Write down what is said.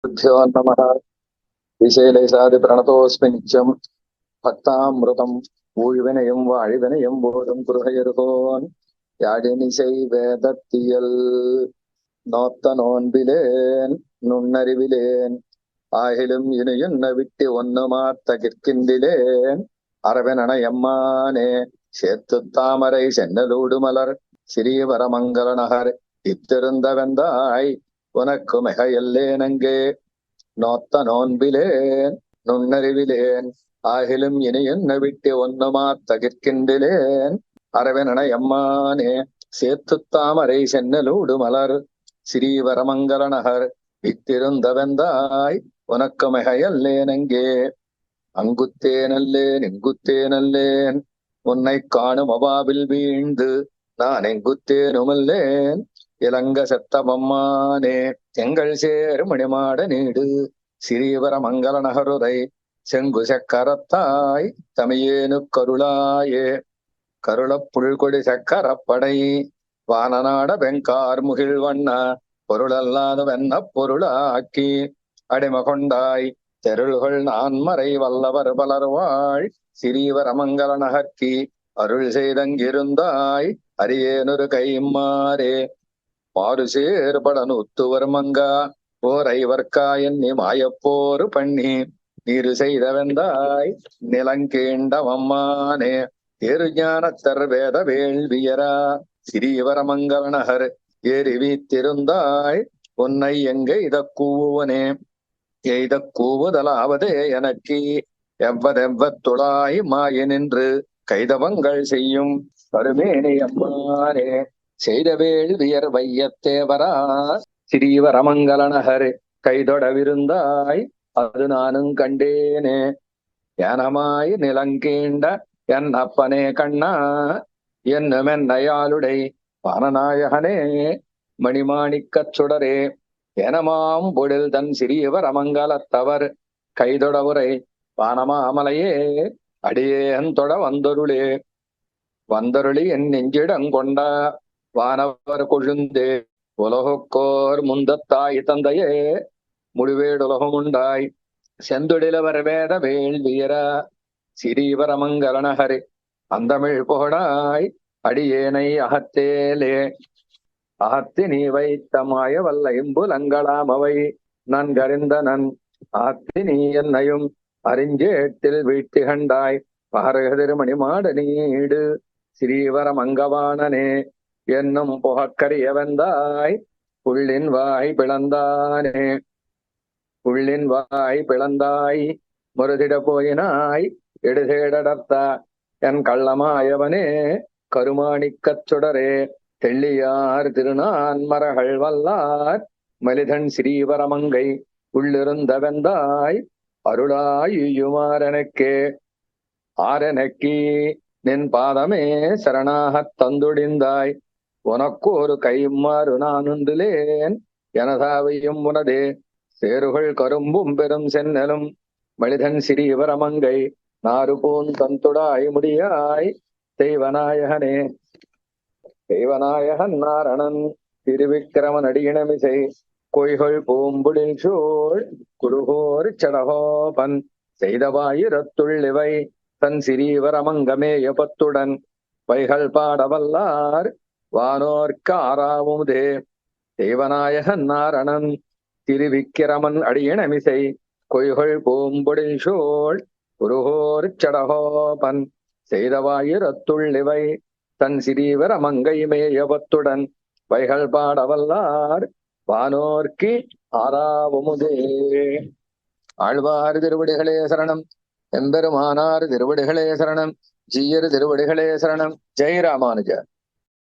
भ्यो नमः। विशेषादिप्रणतोऽस्मि नित्यं भक्तामृतं ഊഴ്വിനയും വാഴ്വിനയും போதும் குருகையர்கோன் யாழினிசை வேதத்தியல் நோத்த நோன்பிலேன் நுண்ணறிவிலேன் ஆகிலும் இனியுன்ன விட்டு ஒன்னுமா தகிர்க்கின்றிலேன் அரவனன எம்மானே சேத்து தாமரை சென்னலூடு மலர் சிறீவரமங்கல நகர் இத்திருந்த வெந்தாய் உனக்கு மிக எல்லேனங்கே நோத்த நோன்பிலேன் நுண்ணறிவிலேன் ஆகிலும் இனி என்ன விட்டு ஒன்னுமா தகிர்க்கின்றிலேன் அரவனன எம்மானே சேத்து தாமரை சென்னலூடு மலர் ஸ்ரீவரமங்கல நகர் இத்திருந்த வெந்தாய் உனக்கு மிகையல்லேனங்கே அங்குத்தேனல்லேன் இங்குத்தேனல்லேன் உன்னை காணும் அவாவில் வீழ்ந்து நான் எங்குத்தேனுமல்லேன் இளங்க செத்தபம்மானே எங்கள் சேர் மணிமாட நீடு ஸ்ரீவரமங்கல நகருரை செங்கு செக்கரத்தாய் தமியேனு கருளாயே கருளப் புல்கொடி செக்கரப்படை வானநாட வெங்கார் முகில் வண்ண பொருளல்லாத வெண்ண பொருளாக்கி அடிமகொண்டாய் தெருள்கள் நான்மறை வல்லவர் பலர்வாள் சிறீவரமங்கல நகர்க்கி அருள் செய்தங்கிருந்தாய் அரியேனொரு கைமாறே மாறு சேர்படன் உத்துவர் மங்கா ஓர் ஐவர்க்கா எண்ணி மாயப்போரு பண்ணி நீரு செய்தவெந்தாய் நிலங்கேண்டவம்மானே ஏறு ஞானத்தர் வேத வேள்வியரா சிறீவரமங்கல நகர் ஏறி வீத்திருந்தாய் உன்னை எங்க இத கூவுவனே எய்த கூவுதலாவதே எனக்கு எவ்வதெவ்வத்துளாய் மாய நின்று கைதவங்கள் செய்யும் கருமேனி அம்மானே செய்த வேள்வியர் வையத்தேவரா ஸ்ரீவரமங்கல நகர் கைதொடவிருந்தாய் அது நானும் கண்டேனே ஞானமாய் நிலங்கீண்ட என் அப்பனே கண்ணா என்னுமென்னையாளுடை பானநாயகனே மணிமாணிக்கச் சுடரே எனமாம் பொழில் தன் சிறியவரமங்கலத்தவர் கைதொடவுரை பானமாமலையே அடியேன் தொட வந்தொருளே வந்தருளி என் நெஞ்சிடங்கொண்ட வானவர் கொழுந்தே உலகோர் முந்தத்தாய் தந்தையே முழுவேடுலகம் உண்டாய் செந்தொழிலவர் வேத வேள்வியரா சிறீவரமங்கல நகர் அந்தமிழ் புகழாய் அடியேனை அகத்தேலே அகத்தி நீ வைத்த மாய வல்ல இம்புலங்களாம் அவை நன்கறிந்த நன் அகத்தி நீ என்னையும் அறிஞ்சேட்டில் வீழ்த்தி கண்டாய் பாரகதிருமணி மாட நீடு ஸ்ரீவரமங்கவானனே என்னும் புகக்கரிய வெந்தாய் புள்ளின் வாய் பிளந்தானே புள்ளின் வாய் பிளந்தாய் முருதிட போயினாய் எடுதேடர்த்த என் கள்ளமாயவனே கருமாணிக்கச் சுடரே தெள்ளியார் திருநான்மரகள் வல்லார் மலிதன் ஸ்ரீவரமங்கை உள்ளிருந்த வெந்தாய் அருளாயுமாறனக்கே ஆரனக்கி நின் பாதமே சரணாகத் தந்துடிந்தாய் உனக்கு ஒரு கைமாறு நானுண்டுலேன் எனதாவையும் உனதே சேருகள் கரும்பும் பெரும் சென்னலும் மனிதன் சிறீவரமங்கை நாறுபோன் தந்துடாய் முடியாய் தெய்வநாயகனே தெய்வநாயகன் நாரணன் திருவிக்கிரமன் அடியினமிசை கொய்கள் பூம்புடில் சூழ் குருகோர் சடகோபன் செய்தவாயிரத்துள்ளிவை தன் சிறீவரமங்கமேய பத்துடன் வைகள் பாடவல்லார் வானோர்க்கு ஆறாவுதே தெய்வநாயகன் நாரணன் திருவிக்கிரமன் அடியினமிசை கொய்கள் பூம்பொடில் சூழ் குருகோர் சடகோபன் செய்தவாயிரத்துள்ளிவை தன் சிறீவரமங்கை மேயபத்துடன் வைகள் பாடவல்லார் வானோர்க்கு ஆறாவுமுதே. ஆழ்வார் திருவடிகளே சரணம். எம்பெருமானார் திருவடிகளே சரணம். ஜீயர் திருவடிகளே சரணம். ஜெய் ராமானுஜர்.